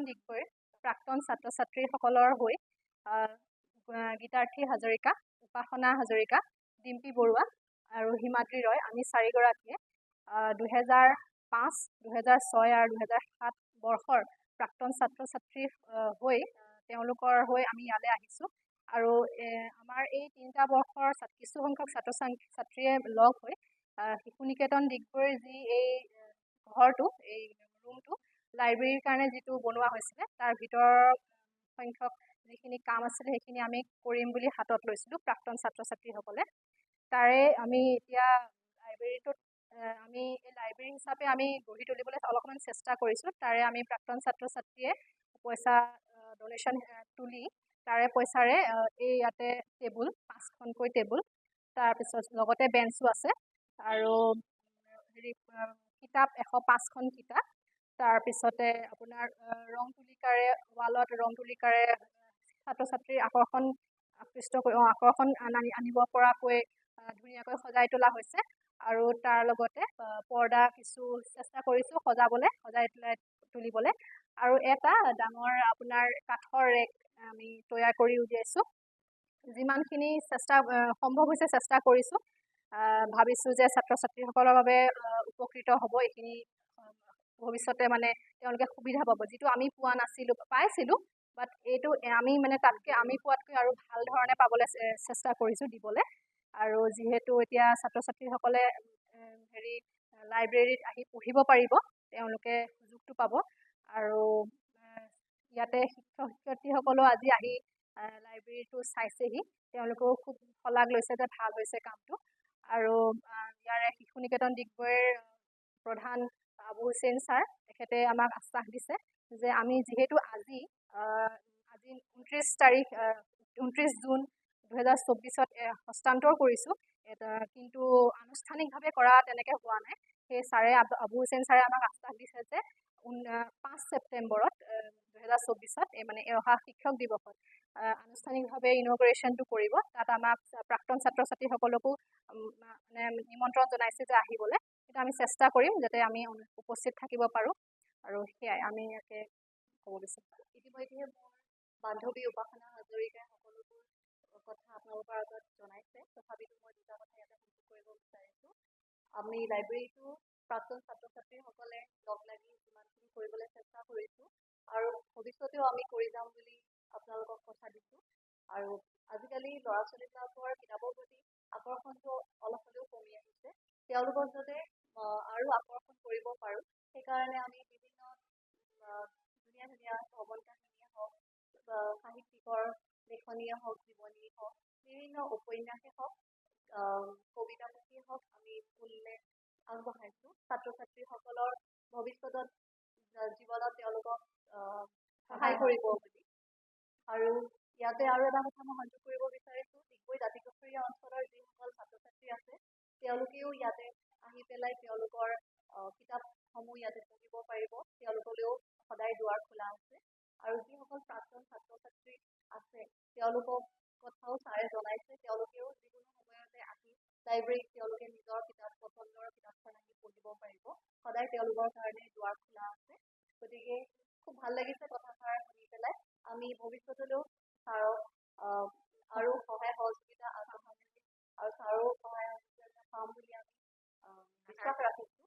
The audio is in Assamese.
দিগবৈৰ প্ৰাক্তন ছাত্ৰ ছাত্ৰীসকলৰ হৈ গীতাৰ্থী হাজৰিকা, উপাসনা হাজৰিকা, ডিম্পী বৰুৱা আৰু হিমাদ্ৰী ৰয় আমি চাৰিগৰাকীয়ে 2005, 2006 আৰু 2007 বৰ্ষৰ প্ৰাক্তন ছাত্ৰ ছাত্ৰী হৈ তেওঁলোকৰ হৈ আমি ইয়ালৈ আহিছোঁ আৰু আমাৰ এই 3টা বৰ্ষৰ কিছু সংখ্যক ছাত্ৰ ছাত্ৰীয়ে লগ হৈ শিশু নিকেতন দিগবৈৰ যি এই ঘৰটো এই ৰুমটো লাইব্ৰেৰীৰ কাৰণে যিটো বনোৱা হৈছিলে তাৰ ভিতৰৰ সংখ্যক যিখিনি কাম আছিলে সেইখিনি আমি কৰিম বুলি হাতত লৈছিলোঁ প্ৰাক্তন ছাত্ৰ ছাত্ৰীসকলে। তাৰে আমি এতিয়া লাইব্ৰেৰীটোত আমি লাইব্ৰেৰী হিচাপে আমি গঢ়ি তুলিবলৈ অলপমান চেষ্টা কৰিছোঁ। তাৰে আমি প্ৰাক্তন ছাত্ৰ ছাত্ৰীয়ে পইচা ডনেশ্যন তুলি তাৰে পইচাৰে এই ইয়াতে টেবুল 5খনকৈ টেবুল, তাৰপিছত লগতে বেঞ্চো আছে আৰু হেৰি কিতাপ 105খন কিতাপ, তাৰপিছতে আপোনাৰ ৰং তুলিকাৰে ৱালত ৰং তুলিকাৰে ছাত্ৰ ছাত্ৰীৰ আকৰ্ষণ আনিব পৰাকৈ ধুনীয়াকৈ সজাই তোলা হৈছে। আৰু তাৰ লগতে পৰ্দা কিছু চেষ্টা কৰিছোঁ সজাই তুলিবলৈ। আৰু এটা ডাঙৰ আপোনাৰ কাঠৰ ৰেক আমি তৈয়াৰ কৰি উলিয়াইছোঁ। যিমানখিনি সম্ভৱ হৈছে চেষ্টা কৰিছোঁ। ভাবিছোঁ যে ছাত্ৰ ছাত্ৰীসকলৰ বাবে উপকৃত হ'ব এইখিনি। ভৱিষ্যতে মানে তেওঁলোকে সুবিধা পাব, যিটো আমি পাইছিলোঁ, বাট এইটো আমি মানে তাতকৈ আমি পোৱাতকৈ আৰু ভাল ধৰণে পাবলৈ চেষ্টা কৰিছোঁ দিবলৈ। আৰু যিহেতু এতিয়া ছাত্ৰ ছাত্ৰীসকলে লাইব্ৰেৰীত আহি পঢ়িব পাৰিব, তেওঁলোকে সুযোগটো পাব। আৰু ইয়াতে শিক্ষক শিক্ষয়িত্ৰীসকলেও আজি আহি লাইব্ৰেৰীটো চাইছেহি, তেওঁলোকেও খুব শলাগ লৈছে যে ভাল হৈছে কামটো। আৰু ইয়াৰে শিশু নিকেতন ডিগবৈৰ প্ৰধান আবু হুছেইন ছাৰ, তেখেতে আমাক আশ্বাস দিছে যে আমি যিহেতু আজি 29 জুন 2024 হস্তান্তৰ কৰিছোঁ, কিন্তু আনুষ্ঠানিকভাৱে কৰা তেনেকৈ হোৱা নাই। সেই আবু হুছেইন ছাৰে আমাক আশ্বাস দিছে যে 5 ছেপ্টেম্বৰত 2024 মানে অহা শিক্ষক দিৱসত আনুষ্ঠানিকভাৱে ইনগ্ৰেশ্যনটো কৰিব। তাত আমাক প্ৰাক্তন ছাত্ৰ ছাত্ৰীসকলকো মানে নিমন্ত্ৰণ জনাইছে যে আহিবলৈ। কিন্তু আমি চেষ্টা কৰিম যাতে আমি উপস্থিত থাকিব পাৰোঁ। আৰু সেয়াই আমি ইয়াতে ক'ব বিচাৰোঁ। ইতিমধ্যে মোৰ বান্ধৱী উপাসনা হাজৰিকাই সকলোবোৰ কথা আপোনালোকৰ আগত জনাইছে, তথাপিতো মই দুটা কথা ইয়াতে সংযোগ কৰিব বিচাৰিছোঁ। আমি লাইব্ৰেৰীটো প্ৰাক্তন ছাত্ৰ ছাত্ৰীসকলে লগ লাগি যিমানখিনি কৰিবলৈ চেষ্টা কৰিছোঁ আৰু ভৱিষ্যতেও আমি কৰি যাম বুলি আপোনালোকক কথা দিছোঁ। আৰু আজিকালি ল'ৰা ছোৱালীবিলাকৰ কিতাপৰ প্ৰতি আকৰ্ষণটো অলপ হ'লেও কমি আহিছে। তেওঁলোকক যাতে আৰু আকৰ্ষণ কৰিব পাৰোঁ, সেইকাৰণে আমি বিভিন্ন ধুনীয়া ধুনীয়া ভ্ৰমণ কাহিনীয়ে হওক, সাহিত্যিকৰ লেখনিয়ে হওক, জীৱনী হওক, বিভিন্ন উপন্যাসে হওক, কবিতা পুথিয়ে হওক, আমি উল্লেখ আগবঢ়াইছোঁ ছাত্ৰ ছাত্ৰীসকলৰ ভৱিষ্যতত জীৱনত তেওঁলোকক সহায় কৰিব বুলি। আৰু ইয়াতে আৰু এটা কথা মই সংযোগ কৰিব বিচাৰিছোঁ, ডিগবৈ দাঁতিকাষৰীয়া অঞ্চলৰ যিসকল ছাত্ৰ ছাত্ৰী আছে, তেওঁলোকেও ইয়াতে আহি পেলাই তেওঁলোকৰ কিতাপসমূহ ইয়াতে পঢ়িব পাৰিব। তেওঁলোকলৈও সদায় দুৱাৰ খোলা আছে। আৰু যিসকল প্ৰাক্তন ছাত্ৰ ছাত্ৰী আছে, তেওঁলোকক কথাও ছাৰে জনাইছে, তেওঁলোকেও যিকোনো সময়তে আহি লাইব্ৰেৰীত তেওঁলোকে নিজৰ পচন্দৰ কিতাপখন আহি পঢ়িব পাৰিব। সদায় তেওঁলোকৰ কাৰণে দুৱাৰ খোলা আছে। গতিকে খুব ভাল লাগিছে কথাষাৰ শুনি পেলাই। আমি ভৱিষ্যতলৈও ছাৰক আৰু সহায় সহযোগিতা আগবঢ়াম আৰু ছাৰো সহায় সহযোগিতা পাম বুলি আমি বিশ্বাস ৰাখিছোঁ।